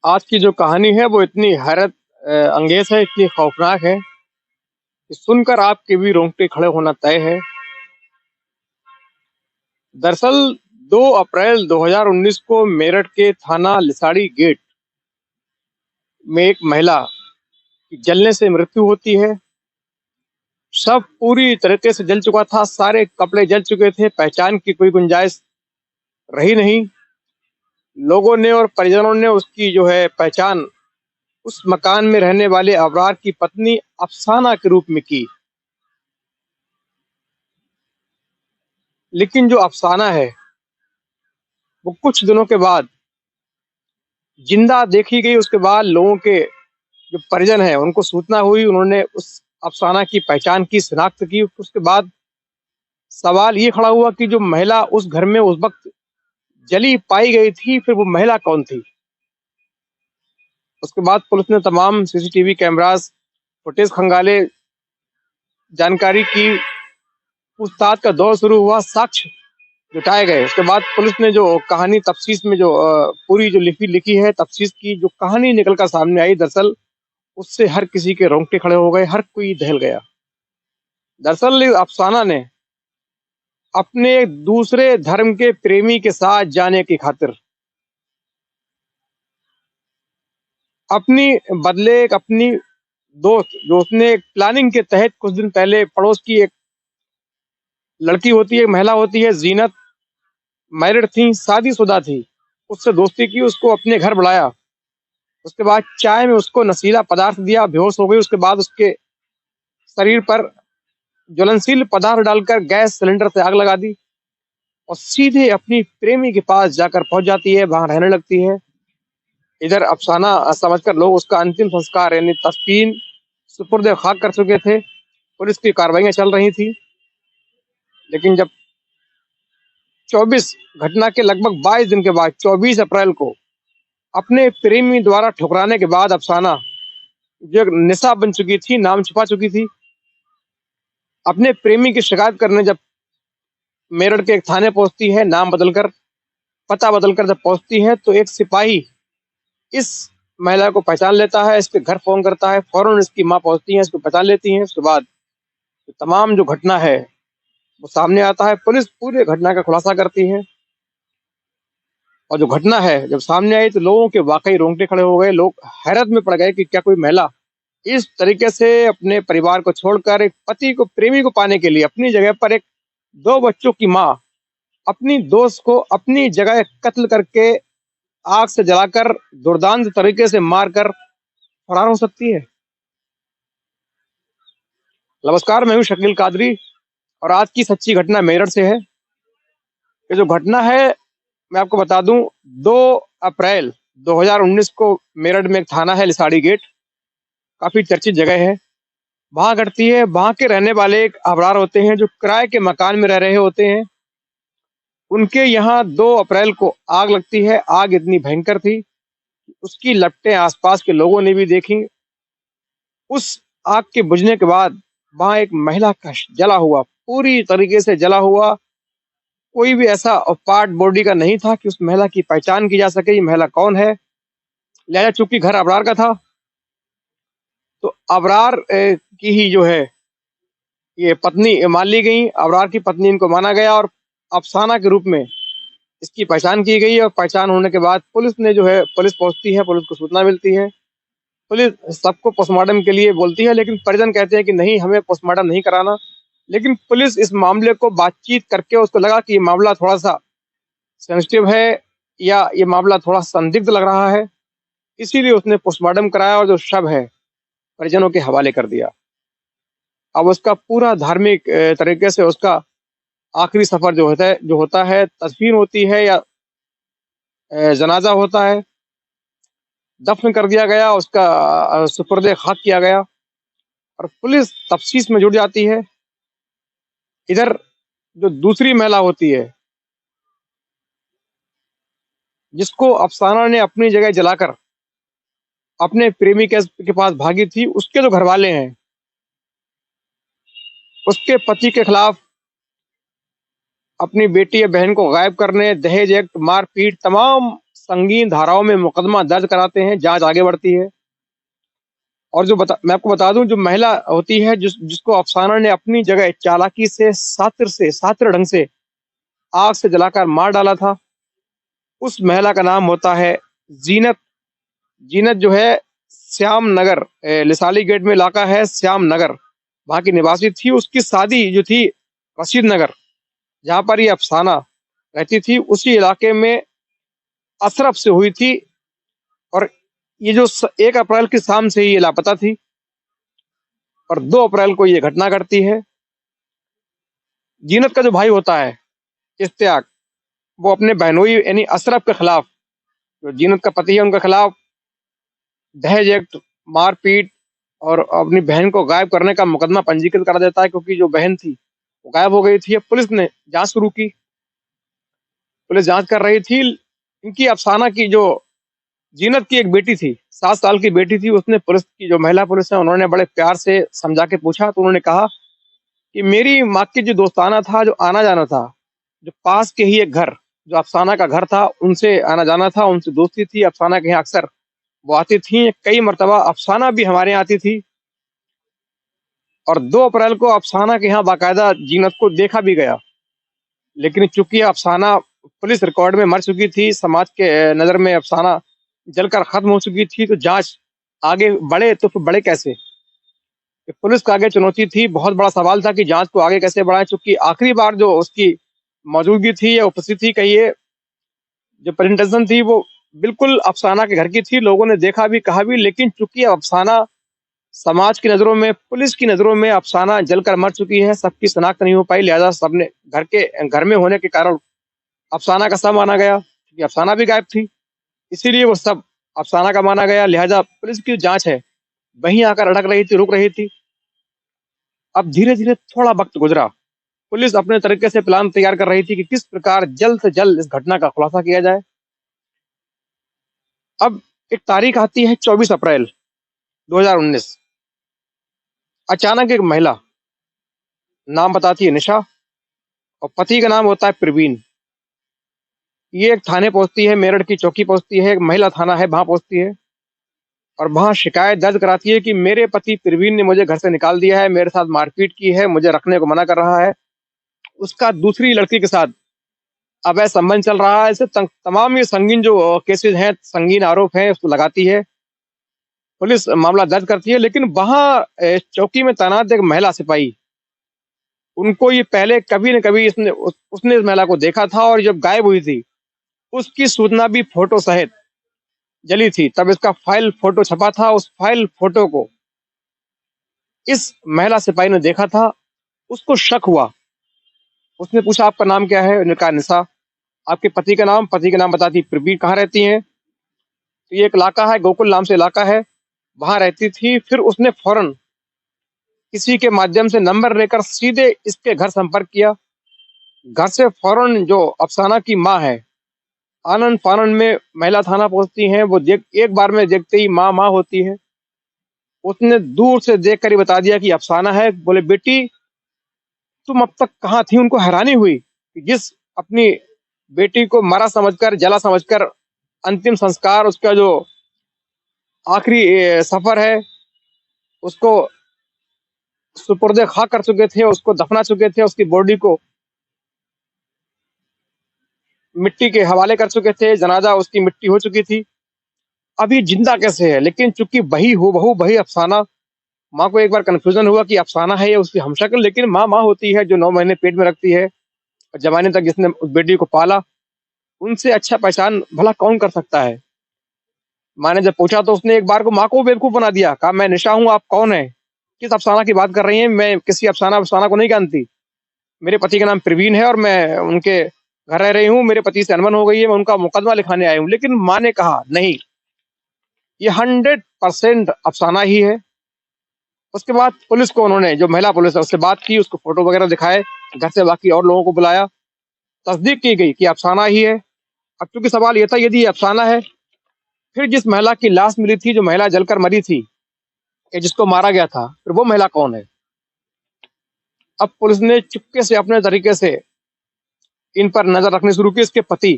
आज की जो कहानी है वो इतनी हैरत अंगेज है, इतनी खौफनाक है कि सुनकर आपके भी रोंगटे खड़े होना तय है। दरअसल 2 अप्रैल 2019 को मेरठ के थाना लिसाड़ी गेट में एक महिला की जलने से मृत्यु होती है। शव पूरी तरीके से जल चुका था, सारे कपड़े जल चुके थे, पहचान की कोई गुंजाइश रही नहीं। लोगों ने और परिजनों ने उसकी जो है पहचान उस मकान में रहने वाले अबरार की पत्नी अफसाना के रूप में की। लेकिन जो अफसाना है वो कुछ दिनों के बाद जिंदा देखी गई। उसके बाद लोगों के जो परिजन है उनको सूचना हुई, उन्होंने उस अफसाना की पहचान की, शिनाख्त की। उसके बाद सवाल ये खड़ा हुआ कि जो महिला उस घर में उस वक्त जली पाई गई थी, फिर वो महिला कौन थी। उसके बाद पुलिस ने तमाम सीसीटीवी कैमरास फुटेज खंगाले, जानकारी की, पूछताछ का दौर शुरू हुआ, साक्ष्य जुटाए गए। उसके बाद पुलिस ने जो कहानी तफ्सीस में जो पूरी जो लिखी है, तफ्सीस की जो कहानी निकल कर सामने आई, दरअसल उससे हर किसी के रोंगटे खड़े हो गए, हर कोई दहल गया। दरअसल इस अफसाना ने अपने दूसरे धर्म के प्रेमी के साथ जाने की खातिर अपनी बदले एक अपनी दोस्त, जो उसने एक प्लानिंग के तहत कुछ दिन पहले पड़ोस की एक लड़की होती है, महिला होती है जीनत, मैरिड थी, शादीशुदा थी, उससे दोस्ती की, उसको अपने घर बुलाया। उसके बाद चाय में उसको नशीला पदार्थ दिया, बेहोश हो गई। उसके बाद उसके शरीर पर ज्वलनशील पदार्थ डालकर गैस सिलेंडर से आग लगा दी और सीधे अपनी प्रेमी के पास जाकर पहुंच जाती है, वहां रहने लगती है। इधर अफसाना समझकर लोग उसका अंतिम संस्कार यानी तस्फीन सुपुर्द खाक कर चुके थे। पुलिस की कार्रवाइयां चल रही थी। लेकिन जब 24 घटना के लगभग 22 दिन के बाद 24 अप्रैल को अपने प्रेमी द्वारा ठुकराने के बाद अफसाना, जो एक निशा बन चुकी थी, नाम छुपा चुकी थी, अपने प्रेमी की शिकायत करने जब मेरठ के एक थाने पहुंचती है, नाम बदलकर, पता बदलकर जब पहुंचती है, तो एक सिपाही इस महिला को पहचान लेता है, इसके घर फोन करता है, फौरन इसकी माँ पहुंचती है, इसको पहचान लेती है। उसके बाद तमाम जो घटना है वो सामने आता है। पुलिस पूरे घटना का खुलासा करती है और जो घटना है जब सामने आई तो लोगों के वाकई रोंगटे खड़े हो गए। लोग हैरत में पड़ गए कि क्या कोई महिला इस तरीके से अपने परिवार को छोड़कर एक पति को, प्रेमी को पाने के लिए अपनी जगह पर एक 2 बच्चों की माँ अपनी दोस्त को अपनी जगह कत्ल करके आग से जलाकर दुर्दांत तरीके से मारकर फरार हो सकती है। नमस्कार, मैं हूं शकील कादरी और आज की सच्ची घटना मेरठ से है। ये जो घटना है मैं आपको बता दूं, 2 अप्रैल 2019 को मेरठ में एक थाना है लिसाड़ी गेट, काफी चर्चित जगह है, वहां घटती है। वहां के रहने वाले एक अबरार होते हैं जो किराए के मकान में रह रहे होते हैं। उनके यहाँ 2 अप्रैल को आग लगती है। आग इतनी भयंकर थी, उसकी लपटें आसपास के लोगों ने भी देखी। उस आग के बुझने के बाद वहां एक महिला का जला हुआ, पूरी तरीके से जला हुआ, कोई भी ऐसा पार्ट बॉडी का नहीं था कि उस महिला की पहचान की जा सके, ये महिला कौन है। लिहाजा चूंकि घर अबरार का था तो अबरार की ही जो है ये पत्नी मान ली गई, अबरार की पत्नी इनको माना गया और अफसाना के रूप में इसकी पहचान की गई। और पहचान होने के बाद पुलिस ने जो है, पुलिस पहुंचती है, पुलिस को सूचना मिलती है, पुलिस सबको पोस्टमार्टम के लिए बोलती है, लेकिन परिजन कहते हैं कि नहीं, हमें पोस्टमार्टम नहीं कराना। लेकिन पुलिस इस मामले को बातचीत करके उसको लगा कि ये मामला थोड़ा सा सेंसिटिव है या ये मामला थोड़ा संदिग्ध लग रहा है, इसीलिए उसने पोस्टमार्टम कराया और जो शव है परिजनों के हवाले कर दिया। अब उसका पूरा धार्मिक तरीके से उसका आखिरी सफर जो होता है, तदफीन होती है या जनाजा होता है, दफन कर दिया गया, उसका सुपुर्द खाक किया गया और पुलिस तफ्तीश में जुट जाती है। इधर जो दूसरी महिला होती है जिसको अफसाना ने अपनी जगह जलाकर अपने प्रेमी के पास भागी थी, उसके जो घरवाले हैं, उसके पति के खिलाफ अपनी बेटी या बहन को गायब करने, दहेज एक्ट, मारपीट, तमाम संगीन धाराओं में मुकदमा दर्ज कराते हैं, जांच आगे बढ़ती है। और मैं आपको बता दूं, जो महिला होती है जिसको अफसाना ने अपनी जगह चालाकी से सातिर ढंग से आग से जलाकर मार डाला था, उस महिला का नाम होता है जीनत। जीनत जो है श्याम नगर, लिसाली गेट में इलाका है श्याम नगर, वहां की निवासी थी। उसकी शादी जो थी रशीद नगर, जहां पर ये अफसाना रहती थी, उसी इलाके में अशरफ से हुई थी। और ये जो 1 अप्रैल की शाम से ये लापता थी और 2 अप्रैल को ये घटना घटती है। जीनत का जो भाई होता है इश्तियाक, वो अपने बहनोई यानी अशरफ के खिलाफ, जो जीनत का पति है उनके खिलाफ दहेज एक्ट, मारपीट और अपनी बहन को गायब करने का मुकदमा पंजीकृत करा देता है, क्योंकि जो बहन थी वो गायब हो गई थी। अब पुलिस ने जांच शुरू की, पुलिस जांच कर रही थी। इनकी अफसाना की जो जीनत की एक बेटी थी, 7 साल की बेटी थी, उसने पुलिस की जो महिला पुलिस है उन्होंने बड़े प्यार से समझा के पूछा, तो उन्होंने कहा कि मेरी माँ की जो दोस्ताना था, जो आना जाना था, जो पास के ही एक घर जो अफसाना का घर था, उनसे आना जाना था, उनसे दोस्ती थी। अफसाना के यहाँ अक्सर वो आती थी, कई मरतबा अफसाना भी हमारे यहाँ आती थी। और 2 अप्रैल को अफसाना के यहाँ बाकायदा जीनत को देखा भी गया, लेकिन चूंकि अफसाना पुलिस रिकॉर्ड में मर चुकी थी, समाज के नजर में अफसाना जलकर खत्म हो चुकी थी, तो जांच आगे बढ़े तो फिर बढ़े कैसे? ये पुलिस के आगे चुनौती थी, बहुत बड़ा सवाल था कि जांच को आगे कैसे बढ़ाएं, चूंकि आखिरी बार जो उसकी मौजूदगी थी या उपस्थिति कहिए, जो प्रेजेंटेशन थी, वो बिल्कुल अफसाना के घर की थी। लोगों ने देखा भी, कहा भी, लेकिन चूंकि अफसाना समाज की नजरों में, पुलिस की नजरों में अफसाना जलकर मर चुकी है, सबकी शनाख्त नहीं हो पाई, लिहाजा सबने घर में होने के कारण अफसाना का सब माना गया, क्योंकि अफसाना भी गायब थी, इसीलिए वो सब अफसाना का माना गया। लिहाजा पुलिस की जांच है वहीं आकर अटक रही थी, रुक रही थी। अब धीरे धीरे थोड़ा वक्त गुजरा, पुलिस अपने तरीके से प्लान तैयार कर रही थी कि किस प्रकार जल्द से जल्द इस घटना का खुलासा किया जाए। अब एक तारीख आती है 24 अप्रैल 2019। अचानक एक महिला, नाम बताती है निशा, और पति का नाम होता है प्रवीण, ये एक थाने पहुंचती है, मेरठ की चौकी पहुंचती है, एक महिला थाना है वहां पहुंचती है, और वहां शिकायत दर्ज कराती है कि मेरे पति प्रवीण ने मुझे घर से निकाल दिया है, मेरे साथ मारपीट की है, मुझे रखने को मना कर रहा है, उसका दूसरी लड़की के साथ अवैध संबंध चल रहा है। ऐसे तमाम ये संगीन जो केसेस हैं, संगीन आरोप हैं, उसको लगाती है। पुलिस मामला दर्ज करती है, लेकिन वहां चौकी में तैनात एक महिला सिपाही, उनको ये पहले कभी न कभी उसने इस महिला को देखा था, और जब गायब हुई थी उसकी सूचना भी फोटो सहित जली थी। तब इसका फाइल फोटो छपा था, उस फाइल फोटो को इस महिला सिपाही ने देखा था, उसको शक हुआ। उसने पूछा आपका नाम क्या है? उन्होंने कहा निशा। आपके पति का नाम? पति का नाम बताती प्रवीण। कहाँ रहती हैं? तो ये एक इलाका है, गोकुल नाम से इलाका है, वहां रहती थी। फिर उसने फौरन किसी के माध्यम से नंबर लेकर सीधे इसके घर संपर्क किया। घर से फौरन जो अफसाना की माँ है, आनंद फानन में महिला थाना पहुंचती हैं। वो एक बार में देखते ही माँ माँ होती है। उसने दूर से देखकर ही बता दिया कि अफसाना है। बोले बेटी तुम अब तक कहाँ थी? उनको हैरानी हुई कि जिस अपनी बेटी को मरा समझकर, जला समझकर, अंतिम संस्कार, उसका जो आखिरी सफर है, उसको सुपुर्दे खाक कर चुके थे, उसको दफना चुके थे, उसकी बॉडी को मिट्टी के हवाले कर चुके थे, जनाजा उसकी मिट्टी हो चुकी थी, अभी जिंदा कैसे है? लेकिन चूंकि वही हो बहू वही अफसाना, माँ को एक बार कंफ्यूजन हुआ कि अफसाना है या उसकी हमशक्ल, लेकिन माँ माँ होती है जो 9 महीने पेट में रखती है, और जमाने तक जिसने उस बेटी को पाला, उनसे अच्छा पहचान भला कौन कर सकता है। माँ ने जब पूछा तो उसने एक बार को माँ को बेवकूफ बना दिया, कहा मैं निशा हूँ, आप कौन है? किस अफसाना की बात कर रही हैं? मैं किसी अफसाना अफसाना को नहीं जानती। मेरे पति का नाम प्रवीण है और मैं उनके घर रह रही हूँ, मेरे पति से अनबन हो गई है, मैं उनका मुकदमा लिखाने आई हूँ। लेकिन माँ ने कहा नहीं, ये 100% अफसाना ही है। उसके बाद पुलिस को, उन्होंने जो महिला पुलिस है उससे बात की, उसको फोटो वगैरह दिखाए, घर से बाकी और लोगों को बुलाया, तस्दीक की गई कि अफसाना ही है। अब चूंकि सवाल ये था, यदि ये अफसाना है, फिर जिस महिला की लाश मिली थी, जो महिला जलकर मरी थी, कि जिसको मारा गया था, फिर वो महिला कौन है? अब पुलिस ने चुपके से अपने तरीके से इन पर नजर रखनी शुरू की। इसके पति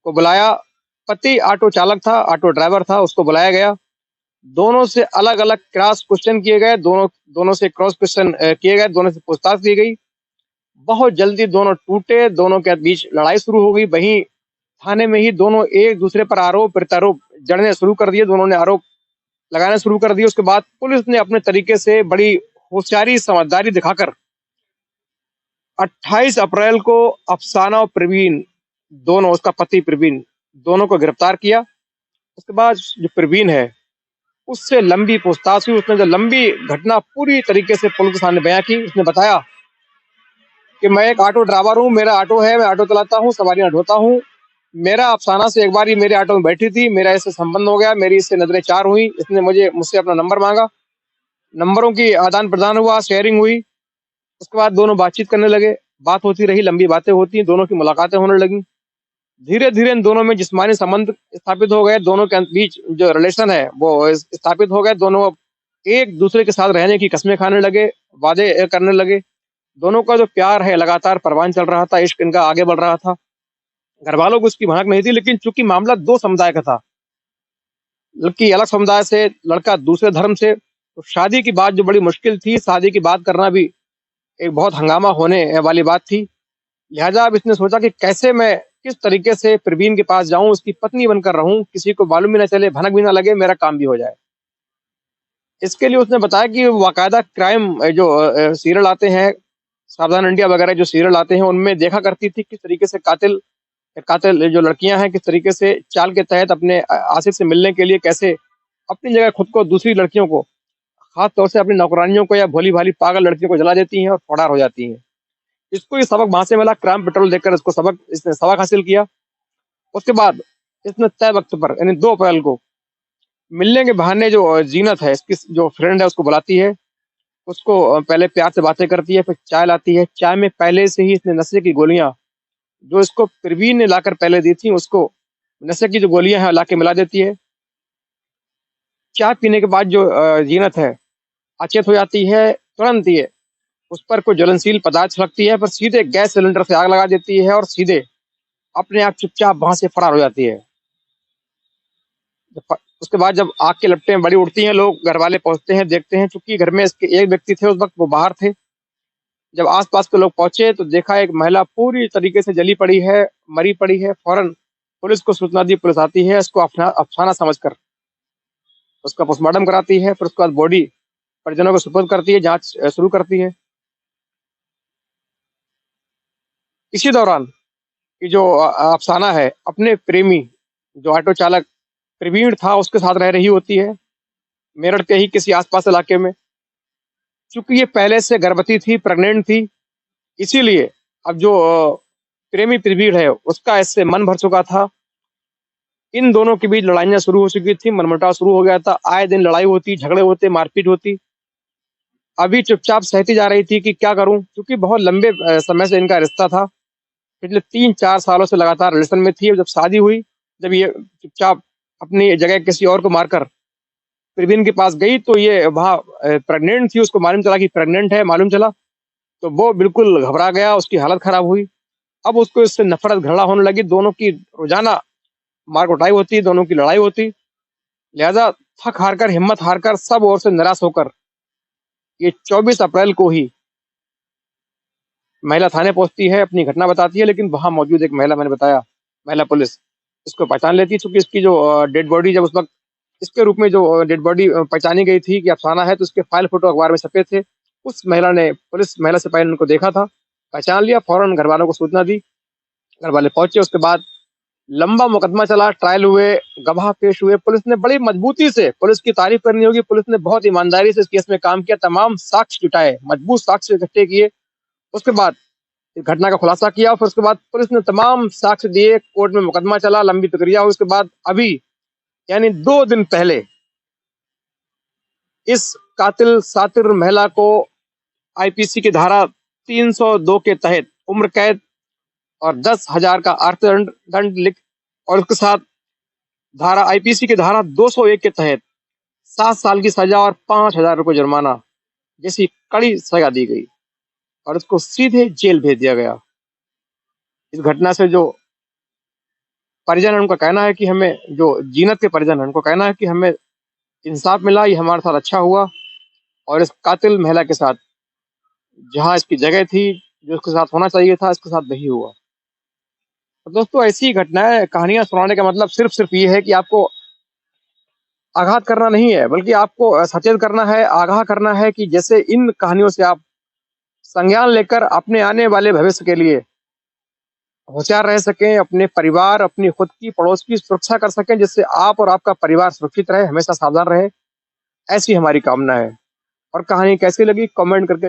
को बुलाया, पति ऑटो चालक था, ऑटो ड्राइवर था, उसको बुलाया गया। दोनों से अलग-अलग क्रॉस क्वेश्चन किए गए, दोनों दोनों से क्रॉस क्वेश्चन किए गए, दोनों से पूछताछ की गई। बहुत जल्दी दोनों टूटे, दोनों के बीच लड़ाई शुरू हो गई। वहीं थाने में ही दोनों एक-दूसरे पर आरोप-प्रत्यारोप जड़ने शुरू कर दिए, दोनों ने आरोप लगाना शुरू कर दिए। उसके बाद पुलिस ने अपने तरीके से बड़ी होशियारी, समझदारी दिखाकर 28 अप्रैल को अफसाना और प्रवीण, दोनों, उसका पति प्रवीण, दोनों को गिरफ्तार किया। उसके बाद जो प्रवीण है, उससे लंबी पूछताछ हुई। उसने जो लंबी घटना पूरी तरीके से पुलिस के सामने बयां की। उसने बताया कि मैं एक ऑटो ड्राइवर हूँ, मेरा ऑटो है, मैं ऑटो चलाता हूँ, सवारियां ढोता हूँ। मेरा अफसाना से एक बार ही मेरे ऑटो में बैठी थी, मेरा इससे संबंध हो गया, मेरी इससे नजरें चार हुई। इसने मुझसे अपना नंबर मांगा, नंबरों की आदान प्रदान हुआ, शेयरिंग हुई। उसके बाद दोनों बातचीत करने लगे, बात होती रही, लंबी बातें होती, दोनों की मुलाकातें होने लगी। धीरे धीरे इन दोनों में जिस्मानी संबंध स्थापित हो गए, दोनों के बीच जो रिलेशन है वो स्थापित हो गए। दोनों अब एक दूसरे के साथ रहने की कस्में खाने लगे, वादे करने लगे। दोनों का जो प्यार है लगातार परवान चल रहा था, इश्क इनका आगे बढ़ रहा था। घर वालों को उसकी भनक नहीं थी, लेकिन चूंकि मामला दो समुदाय का था, लड़की अलग समुदाय से, लड़का दूसरे धर्म से, तो शादी की बात जो बड़ी मुश्किल थी, शादी की बात करना भी एक बहुत हंगामा होने वाली बात थी। लिहाजा अब इसने सोचा कि कैसे मैं किस तरीके से प्रवीण के पास जाऊं, उसकी पत्नी बनकर रहूं, किसी को मालूम भी ना चले, भनक भी ना लगे, मेरा काम भी हो जाए। इसके लिए उसने बताया कि बाकायदा क्राइम जो सीरियल आते हैं, सावधान इंडिया वगैरह जो सीरियल आते हैं, उनमें देखा करती थी किस तरीके से कातिल कातिल जो लड़कियां हैं, किस तरीके से चाल के तहत अपने आशिक से मिलने के लिए कैसे अपनी जगह खुद को दूसरी लड़कियों को, खास तौर से अपनी नौकरानियों को या भोली भाली पागल लड़कियों को जला देती हैं और फरार हो जाती हैं। इसको ये सबक वहां से मिला, क्राइम पेट्रोल देखकर इसने सबक हासिल किया। उसके बाद इसने तय वक्त पर यानी 2 अप्रैल को मिलने के बहाने जो जीनत है, इसकी जो फ्रेंड है, उसको बुलाती है। उसको पहले प्यार से बातें करती है, फिर चाय लाती है। चाय में पहले से ही इसने नशे की गोलियां, जो इसको प्रवीण ने लाकर पहले दी थी, उसको नशे की जो गोलियां हैं ला के मिला देती है। चाय पीने के बाद जो जीनत है अचेत हो जाती है। तुरंत ये उस पर कोई ज्वलनशील पदार्थ छिड़कती है, पर सीधे गैस सिलेंडर से आग लगा देती है और सीधे अपने आप चुपचाप वहां से फरार हो जाती है। उसके बाद जब आग की लपटें बड़ी उड़ती हैं, लोग, घर वाले पहुंचते हैं, देखते हैं। चूंकि घर में इसके एक व्यक्ति थे उस वक्त, वो बाहर थे। जब आसपास के लोग पहुंचे तो देखा एक महिला पूरी तरीके से जली पड़ी है, मरी पड़ी है। फौरन पुलिस को सूचना दी, पुलिस आती है, इसको अफसाना समझकर उसका पोस्टमार्टम कराती है। फिर उसके बाद बॉडी परिजनों को सुपुर्द करती है, जांच शुरू करती है। इसी दौरान कि जो अफसाना है अपने प्रेमी जो ऑटो चालक प्रवीण था उसके साथ रह रही होती है, मेरठ के ही किसी आसपास इलाके में। चूंकि ये पहले से गर्भवती थी, प्रेग्नेंट थी, इसीलिए अब जो प्रेमी प्रवीण है उसका इससे मन भर चुका था। इन दोनों के बीच लड़ाइयां शुरू हो चुकी थी, मनमुटाव शुरू हो गया था। आए दिन लड़ाई होती, झगड़े होते, मारपीट होती। अभी चुपचाप सहती जा रही थी कि क्या करूं, क्योंकि बहुत लंबे समय से इनका रिश्ता था। पिछले 3-4 सालों से लगातार रिलेशन में थी। जब शादी हुई, जब ये चुपचाप अपनी जगह किसी और को मारकर प्रवीण के पास गई, तो ये वहाँ प्रेग्नेंट थी, उसको मालूम चला कि प्रेग्नेंट है, मालूम चला, तो वो बिल्कुल घबरा गया, उसकी हालत खराब हुई। अब उसको इससे नफरत घृणा होने लगी, दोनों की रोजाना मार कुटाई होती, दोनों की लड़ाई होती। लिहाजा थक हार कर, हिम्मत हार कर, सब ओर से निराश होकर ये 24 अप्रैल को ही महिला थाने पहुंचती है, अपनी घटना बताती है। लेकिन वहां मौजूद एक महिला, मैंने बताया, महिला पुलिस इसको पहचान लेती है। चूंकि इसकी जो डेड बॉडी, जब उस वक्त इसके रूप में जो डेड बॉडी पहचानी गई थी कि अफसाना है, तो उसके फाइल फोटो अखबार में छपे थे। उस महिला ने, पुलिस महिला सिपाही ने उनको देखा था, पहचान लिया, फौरन घर वालों को सूचना दी। घर वाले पहुंचे। उसके बाद लंबा मुकदमा चला, ट्रायल हुए, गवाह पेश हुए। पुलिस ने बड़ी मजबूती से, पुलिस की तारीफ करनी होगी, पुलिस ने बहुत ईमानदारी से इस केस में काम किया, तमाम साक्ष्य जुटाए, मजबूत साक्ष्य इकट्ठे किए। उसके बाद इस घटना का खुलासा किया। फिर उसके बाद पुलिस ने तमाम साक्ष्य दिए, कोर्ट में मुकदमा चला, लंबी प्रक्रिया हुई। उसके बाद अभी यानी 2 दिन पहले इस कातिल सातिर महिला को आईपीसी की धारा 302 के तहत उम्र कैद और 10,000 का अर्थदंड दंड लिख, और उसके साथ धारा आईपीसी की धारा 201 के तहत 7 साल की सजा और 5,000 रुपये जुर्माना जैसी कड़ी सजा दी गई और उसको सीधे जेल भेज दिया गया। इस घटना से जो परिजन है उनका कहना है कि हमें, जो जीनत के परिजन है उनको कहना है कि हमें इंसाफ मिला, ये हमारे साथ अच्छा हुआ, और इस कातिल महिला के साथ जहाँ इसकी जगह थी, जो उसके साथ होना चाहिए था, इसके साथ नहीं हुआ। तो दोस्तों, ऐसी घटनाएं, कहानियां सुनाने का मतलब सिर्फ ये है कि आपको आघात करना नहीं है, बल्कि आपको सचेत करना है, आगाह करना है कि जैसे इन कहानियों से आप संज्ञान लेकर अपने आने वाले भविष्य के लिए होशियार रह सकें, अपने परिवार, अपनी खुद की, पड़ोस की सुरक्षा कर सकें, जिससे आप और आपका परिवार सुरक्षित रहे, हमेशा सावधान रहे। ऐसी हमारी कामना है। और कहानी कैसी लगी कमेंट करके